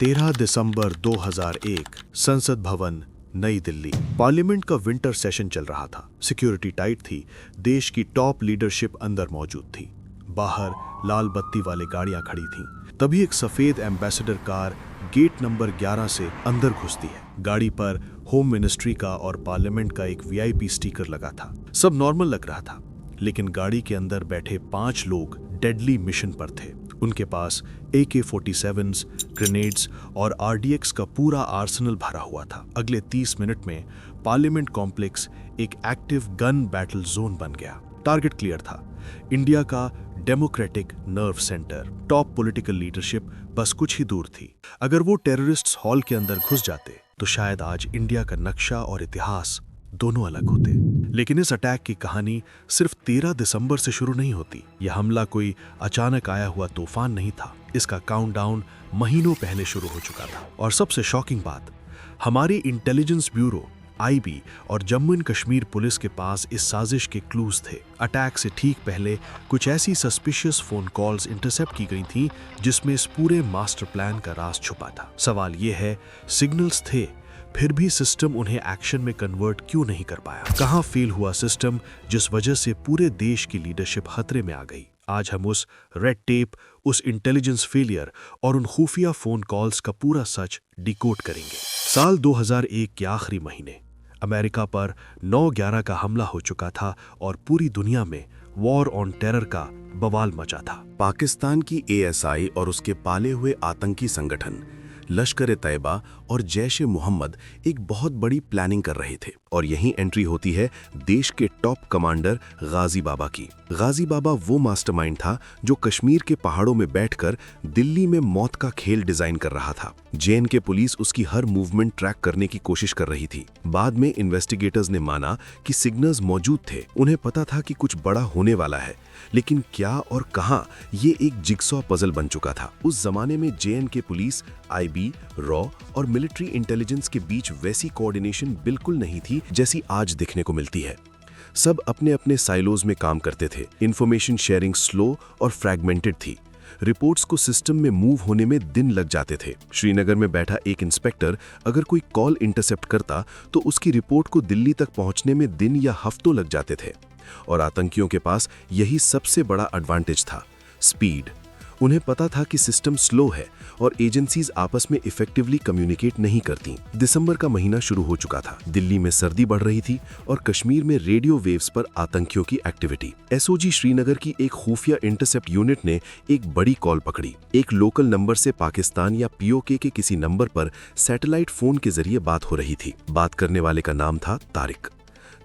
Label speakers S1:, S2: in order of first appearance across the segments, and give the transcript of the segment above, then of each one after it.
S1: 13 दिसंबर 2001 संसद भवन नई दिल्ली। पार्लियामेंट का विंटर सेशन चल रहा था। सिक्योरिटी टाइट थी। देश की टॉप लीडरशिप अंदर मौजूद थी। बाहर लाल बत्ती वाले गाड़ियां खड़ी थीं। तभी एक सफेद एम्बेसडर कार गेट नंबर 11 से अंदर घुसती है। गाड़ी पर होम मिनिस्ट्री का और पार्लियामेंट का एक वीआईपी स्टिकर लगा था। सब नॉर्मल लग रहा था, लेकिन गाड़ी के अंदर बैठे 5 लोग डेडली मिशन पर थे। उनके पास AK-47s, ग्रेनेड्स और RDX का पूरा आर्सेनल भरा हुआ था। अगले 30 मिनट में पार्लियामेंट कॉम्प्लेक्स एक एक्टिव गन बैटल जोन बन गया। टारगेट क्लियर था, इंडिया का democratic nerve centre. Top political leadership बस कुछ ही दूर थी। अगर वो टेररिस्ट्स हॉल के अंदर घुस जाते तो शायद आज इंडिया का नक्शा और इतिहास दोनों अलग होते। लेकिन इस अटैक की कहानी सिर्फ 13 दिसंबर से शुरू नहीं होती। यह हमला कोई अचानक आया हुआ तूफान नहीं था। इसका काउंटडाउन महीनों पहले शुरू हो चुका था। और सबसे शॉकिंग बात, हमारी इंटेलिजेंस ब्यूरो IB और जम्मू एंड कश्मीर पुलिस के पास इस साजिश के क्लूज थे। अटैक से ठीक पहले कुछ ऐसी सस्पिशियस फोन कॉल्स इंटरसेप्ट की गई थीं जिसमें इस पूरे मास्टर प्लान का राज छुपा था। सवाल यह है, सिग्नल्स थे, फिर भी सिस्टम उन्हें एक्शन में कन्वर्ट क्यों नहीं कर पाया? कहां फेल हुआ सिस्टम जिस वजह से पूरे देश की लीडरशिप खतरे में आ गई? आज हम उस रेड टेप, उस इंटेलिजेंस फेलियर और उन खुफिया फोन कॉल्स का पूरा सच डिकोड करेंगे। साल 2001 के आखिरी महीने अमेरिका पर 9/11 का हमला हो चुका था और पूरी दुनिया में वॉर ऑन टेरर का बवाल मचा था।
S2: पाकिस्तान की ASI और उसके पाले हुए आतंकी संगठन लश्कर-ए-तैयबा और जैश-ए-मोहम्मद एक बहुत बड़ी प्लानिंग कर रहे थे। और यहीं एंट्री होती है देश के टॉप कमांडर गाजी बाबा की। गाजी बाबा वो मास्टरमाइंड था जो कश्मीर के पहाड़ों में बैठकर दिल्ली में मौत का खेल डिजाइन कर रहा था। JNK पुलिस उसकी हर मूवमेंट ट्रैक करने की कोशिश कर रही थी। बाद में इन्वेस्टिगेटर्स ने माना कि सिग्नल्स मौजूद थे। उन्हें पता था कि कुछ बड़ा होने वाला है, लेकिन क्या और कहां, ये एक जिगसॉ पजल बन चुका था। उस जमाने में JNK पुलिस, IB, रॉ और मिलिट्री इंटेलिजेंस के बीच वैसी कोऑर्डिनेशन बिल्कुल नहीं थी जैसी आज देखने को मिलती है। सब अपने अपने साइलोज में काम करते थे। इंफॉर्मेशन शेयरिंग स्लो और फ्रैगमेंटेड थी। रिपोर्ट्स को सिस्टम में मूव होने में दिन लग जाते थे। श्रीनगर में बैठा एक इंस्पेक्टर अगर कोई कॉल इंटरसेप्ट करता तो उसकी रिपोर्ट को दिल्ली तक पहुंचने में दिन या हफ्तों लग जाते थे। और आतंकियों के पास यही सबसे बड़ा एडवांटेज था, स्पीड। उन्हें पता था कि सिस्टम स्लो है और एजेंसीज आपस में इफेक्टिवली कम्युनिकेट नहीं करती। दिसंबर का महीना शुरू हो चुका था। दिल्ली में सर्दी बढ़ रही थी और कश्मीर में रेडियो वेव्स पर आतंकियों की एक्टिविटी। SOG श्रीनगर की एक खुफिया इंटरसेप्ट यूनिट ने एक बड़ी कॉल पकड़ी। एक लोकल नंबर से पाकिस्तान या POK के किसी नंबर पर सैटेलाइट फोन के जरिए बात हो रही थी। बात करने वाले का नाम था तारिक।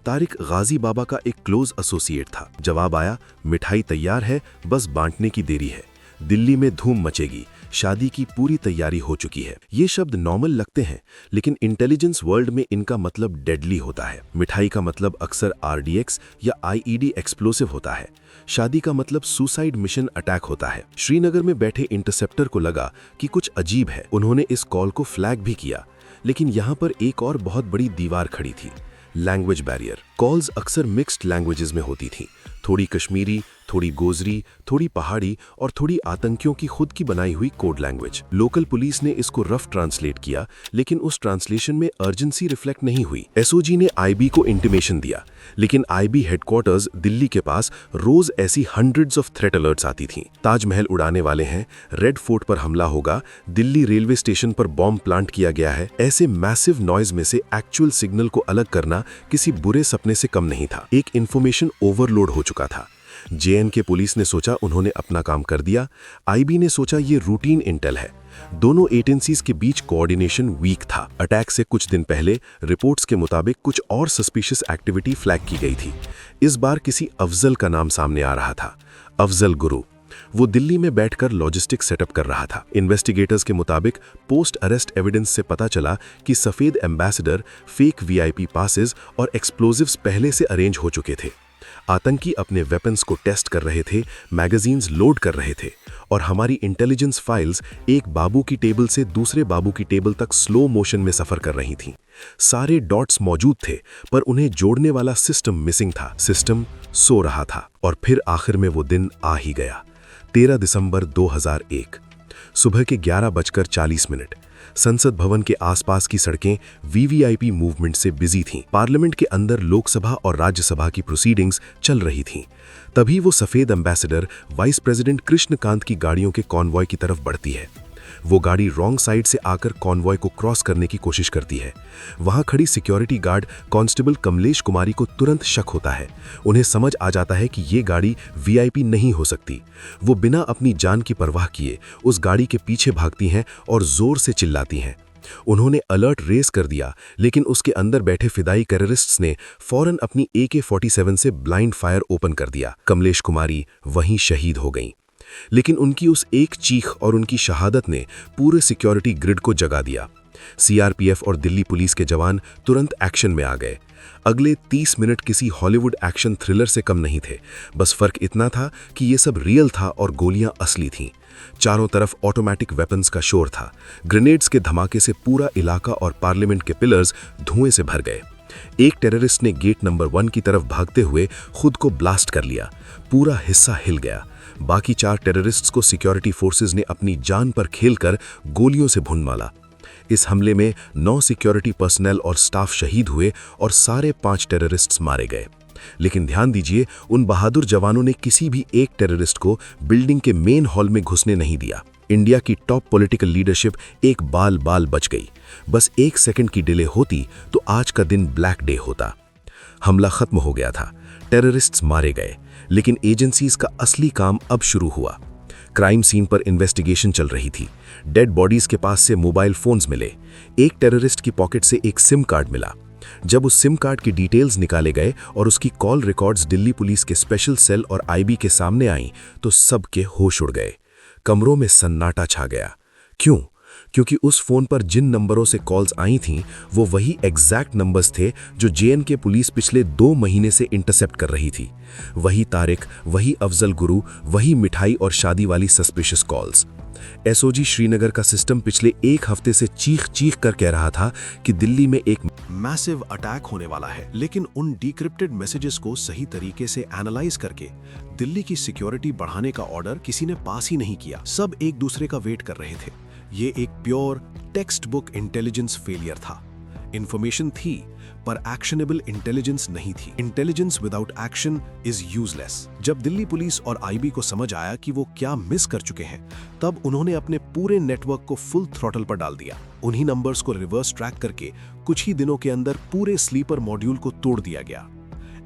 S2: तारिक गाजी बाबा का एक क्लोज एसोसिएट था। जवाब आया, मिठाई तैयार है, बस बांटने की देरी है। दिल्ली में धूम मचेगी, शादी की पूरी तैयारी हो चुकी है। ये शब्द नॉर्मल लगते हैं, लेकिन इंटेलिजेंस वर्ल्ड में इनका मतलब डेडली होता है। मिठाई का मतलब अक्सर RDX या IED एक्सप्लोसिव होता है। शादी का मतलब सुसाइड मिशन अटैक होता है। श्रीनगर में बैठे इंटरसेप्टर को लगा कि कुछ अजीब है। उन्होंने इस कॉल को फ्लैग भी किया, लेकिन यहाँ पर एक और बहुत बड़ी दीवार खड़ी थी, लैंग्वेज बैरियर। कॉल्स अक्सर मिक्स्ड लैंग्वेजेस में होती थी, थोड़ी कश्मीरी, थोड़ी गोजरी, थोड़ी पहाड़ी और थोड़ी आतंकियों की खुद की बनाई हुई कोड लैंग्वेज। लोकल पुलिस ने इसको रफ ट्रांसलेट किया, लेकिन उस ट्रांसलेशन में अर्जेंसी रिफ्लेक्ट नहीं हुई। SOG ने IB को इंटीमेशन दिया, लेकिन IB हेडक्वार्टर्स दिल्ली के पास रोज ऐसी हंड्रेड्स ऑफ थ्रेट अलर्ट्स आती थीं। ताजमहल उड़ाने वाले हैं, रेड फोर्ट पर हमला होगा, दिल्ली रेलवे स्टेशन पर बॉम्ब प्लांट किया गया है। ऐसे मैसिव नॉइज में से एक्चुअल सिग्नल को अलग करना किसी बुरे सपने से कम नहीं था। एक इंफॉर्मेशन ओवरलोड हो चुका था। JNK पुलिस ने सोचा उन्होंने अपना काम कर दिया। IB ने सोचा ये रूटीन इंटेल है। दोनों एजेंसीज के बीच कोऑर्डिनेशन वीक था। अटैक से कुछ दिन पहले रिपोर्ट्स के मुताबिक कुछ और सस्पिशियस एक्टिविटी फ्लैग की गई थी। इस बार किसी अफजल का नाम सामने आ रहा था, अफजल गुरु। वो दिल्ली में बैठकर लॉजिस्टिक सेटअप कर रहा था। इन्वेस्टिगेटर्स के मुताबिक पोस्ट अरेस्ट एविडेंस से पता चला कि सफेद एम्बेसडर, फेक VIP पासेस और एक्सप्लोजिव्स पहले से अरेंज हो चुके थे। आतंकी अपने वेपन्स को टेस्ट कर रहे थे, मैगजीन्स लोड कर रहे थे और हमारी इंटेलिजेंस फाइल्स एक बाबू की टेबल से दूसरे बाबू की टेबल तक स्लो मोशन में सफर कर रही थीं। सारे डॉट्स मौजूद थे, पर उन्हें जोड़ने वाला सिस्टम मिसिंग था। सिस्टम सो रहा था। और फिर आखिर में वो दिन आ ही गया, 13 दिसंबर 2001। सुबह के 11:40 संसद भवन के आसपास की सड़कें वीवीआईपी मूवमेंट से बिजी थीं। पार्लियामेंट के अंदर लोकसभा और राज्यसभा की प्रोसीडिंग्स चल रही थीं। तभी वो सफेद एम्बेसडर वाइस प्रेसिडेंट कृष्णकांत की गाड़ियों के कॉन्वॉय की तरफ बढ़ती है। वो गाड़ी रॉन्ग साइड से आकर कॉन्वॉय को क्रॉस करने की कोशिश करती है। वहां खड़ी security guard constable Kamlesh Kumari को तुरंत शक होता है। उन्हें समझ आ जाता है कि ये गाड़ी वीआईपी नहीं हो सकती। वो बिना अपनी जान की परवाह किए उस गाड़ी के पीछे भागती हैं और जोर से चिल्लाती हैं। उन्होंने अलर्ट रेस कर दिया, लेकिन उसके अंदर बैठे फिदाई टेररिस्ट्स ने फौरन अपनी AK-47 से ब्लाइंड फायर ओपन कर दिया। कमलेश कुमारी वहीं शहीद हो गईं। लेकिन उनकी उस एक चीख और उनकी शहादत ने पूरे सिक्योरिटी ग्रिड को जगा दिया। सीआरपीएफ और दिल्ली पुलिस के जवान तुरंत एक्शन में आ गए। अगले 30 मिनट किसी हॉलीवुड एक्शन थ्रिलर से कम नहीं थे। बस फर्क इतना था कि ये सब रियल था और गोलियां असली थीं। चारों तरफ ऑटोमेटिक वेपन्स का शोर था। ग्रेनेड्स के धमाके से पूरा इलाका और पार्लियामेंट के पिलर्स धुएं से भर गए। एक टेररिस्ट ने गेट नंबर 1 की तरफ भागते हुए खुद को ब्लास्ट कर लिया। पूरा हिस्सा हिल गया। बाकी 4 टेररिस्ट्स को सिक्योरिटी फोर्सेस ने अपनी जान पर खेलकर गोलियों से भून मारा। इस हमले में 9 सिक्योरिटी पर्सनल और स्टाफ शहीद हुए और सारे 5 टेररिस्ट्स मारे गए। लेकिन ध्यान दीजिए, उन बहादुर जवानों ने किसी भी एक टेररिस्ट को बिल्डिंग के मेन हॉल में घुसने नहीं दिया। इंडिया की टॉप पॉलिटिकल लीडरशिप एक बाल बच गई। बस 1 सेकंड की डिले होती तो आज का दिन ब्लैक डे होता। हमला खत्म हो गया था, टेररिस्ट्स मारे गए, लेकिन एजेंसीज का असली काम अब शुरू हुआ। क्राइम सीन पर इन्वेस्टिगेशन चल रही थी। डेड बॉडीज के पास से मोबाइल फोन्स मिले। एक टेररिस्ट की पॉकेट से एक सिम कार्ड मिला। जब उस सिम कार्ड की डिटेल्स निकाले गए और उसकी कॉल रिकॉर्ड्स दिल्ली पुलिस के स्पेशल सेल और आईबी के सामने आईं तो सबके होश उड़ गए। कमरों में सन्नाटा छा गया। क्यों? क्योंकि उस फोन पर जिन नंबरों से कॉल्स आई थीं वो वही एग्जैक्ट नंबर्स थे जो जेएनके पुलिस पिछले 2 महीने से इंटरसेप्ट कर रही थी। वही तारिक, वही अफजल गुरु, वही मिठाई और शादी वाली सस्पिशियस कॉल्स। एसओजी श्रीनगर का सिस्टम पिछले 1 हफ्ते से चीख कर कह रहा था कि दिल्ली में एक
S1: मैसिव अटैक होने वाला है, लेकिन उन डिक्रिप्टेड मैसेजेस को सही तरीके से एनालाइज करके दिल्ली की सिक्योरिटी बढ़ाने का ऑर्डर किसी ने पास ही नहीं किया। सब एक दूसरे का वेट कर रहे थे। ये एक pure text book intelligence failure था। इंफॉर्मेशन थी पर एक्शनेबल इंटेलिजेंस नहीं थी। Intelligence without action is useless. जब दिल्ली पुलिस और आईबी को समझ आया कि वो क्या मिस कर चुके हैं, तब उन्होंने अपने पूरे नेटवर्क को फुल थ्रॉटल पर डाल दिया। उन्हीं नंबर्स को रिवर्स ट्रैक करके कुछ ही दिनों के अंदर पूरे स्लीपर मॉड्यूल को तोड़ दिया गया।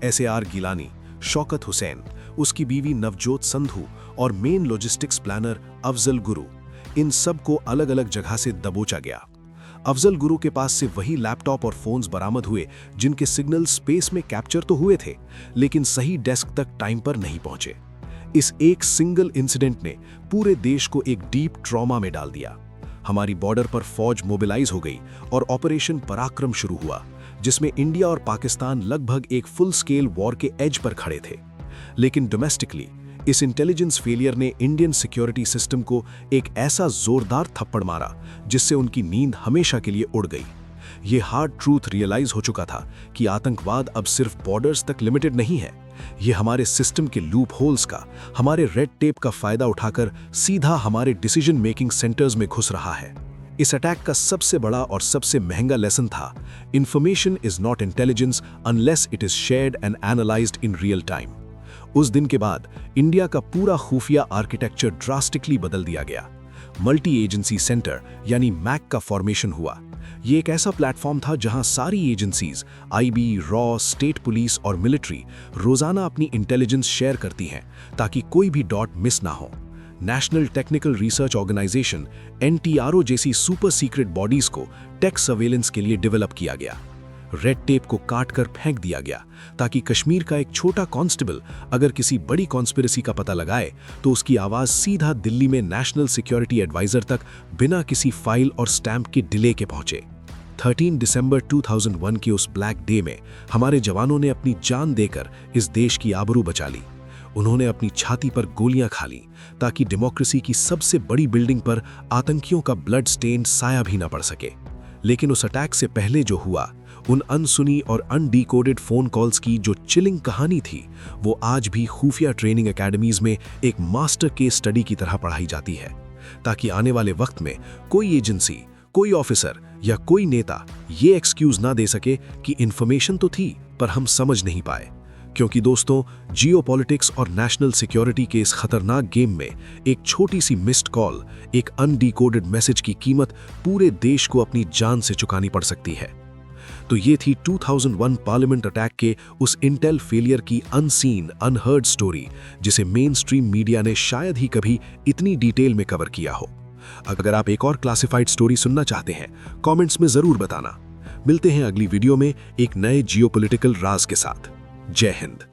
S1: SAR गिलानी, शौकत हुसैन, उसकी बीवी नवजोत संधू और main logistics planner Afzal Guru, इन सब को अलग अलग जगह से दबोचा गया। अफजल गुरु के पास से वही लैपटॉप और फोन्स बरामद हुए जिनके सिग्नल स्पेस में कैप्चर तो हुए थे, लेकिन सही डेस्क तक टाइम पर नहीं पहुंचे। इस एक सिंगल इंसिडेंट ने पूरे देश को एक डीप ट्रॉमा में डाल दिया। हमारी बॉर्डर पर फौज मोबिलाइज हो गई और ऑपरेशन पराक्रम शुरू हुआ, जिसमें इंडिया और पाकिस्तान लगभग एक फुल स्केल वॉर के एज पर खड़े थे। लेकिन डोमेस्टिकली इस इंटेलिजेंस फेलियर ने इंडियन सिक्योरिटी सिस्टम को एक ऐसा जोरदार थप्पड़ मारा जिससे उनकी नींद हमेशा के लिए उड़ गई। ये हार्ड ट्रूथ रियलाइज हो चुका था कि आतंकवाद अब सिर्फ बॉर्डर्स तक लिमिटेड नहीं है। ये हमारे सिस्टम के लूप होल्स का, हमारे रेड टेप का फायदा उठाकर सीधा हमारे डिसीजन मेकिंग सेंटर्स में घुस रहा है। इस अटैक का सबसे बड़ा और सबसे महंगा लेसन था, information is not intelligence unless it is shared and analysed in real time. उस दिन के बाद इंडिया का पूरा खुफिया आर्किटेक्चर ड्रास्टिकली बदल दिया गया। मल्टी एजेंसी सेंटर यानी मैक का फॉर्मेशन हुआ। ये एक ऐसा प्लेटफॉर्म था जहां सारी agencies, IB, raw, state police और मिलिट्री रोजाना अपनी इंटेलिजेंस शेयर करती हैं ताकि कोई भी डॉट मिस ना हो। National Technical Research Organisation NTRO जैसी सुपर सीक्रेट बॉडीज को टेक सर्वेलेंस के लिए डेवलप किया गया। रेड टेप को काट कर फेंक दिया गया ताकि कश्मीर का एक छोटा कांस्टेबल अगर किसी बड़ी कॉन्स्पिरेसी का पता लगाए तो उसकी आवाज सीधा दिल्ली में नेशनल सिक्योरिटी एडवाइजर तक बिना किसी फाइल और स्टैंप के डिले के पहुंचे। 13 दिसंबर 2001 के उस ब्लैक डे में हमारे जवानों ने अपनी जान देकर इस देश की आबरू बचा ली। उन्होंने अपनी छाती पर गोलियां खा ली ताकि डेमोक्रेसी की सबसे बड़ी बिल्डिंग पर आतंकियों का ब्लड स्टेन साया भी न पड़ सके। लेकिन उस अटैक से पहले जो हुआ, उन अनसुनी और अनडिकोडेड फोन कॉल्स की जो चिलिंग कहानी थी, वो आज भी खुफिया ट्रेनिंग एकेडमीज में एक मास्टर केस स्टडी की तरह पढ़ाई जाती है।
S3: ताकि आने वाले वक्त में कोई एजेंसी, कोई ऑफिसर या कोई नेता ये एक्सक्यूज ना दे सके कि इंफॉर्मेशन तो थी पर हम समझ नहीं पाए। क्योंकि दोस्तों, जियोपॉलिटिक्स और नेशनल सिक्योरिटी के इस खतरनाक गेम में एक छोटी सी मिस्ड कॉल, एक अनडिकोडेड मैसेज की कीमत पूरे देश को अपनी जान से चुकानी पड़ सकती है। तो ये थी 2001 पार्लियामेंट अटैक के उस इंटेल फेलियर की अनसीन, अनहर्ड स्टोरी, जिसे मेन स्ट्रीम मीडिया ने शायद ही कभी इतनी डिटेल में कवर किया हो। अगर आप एक और क्लासिफाइड स्टोरी सुनना चाहते हैं, कमेंट्स में जरूर बताना। मिलते हैं अगली वीडियो में एक नए जियोपॉलिटिकल राज के साथ। जय हिंद।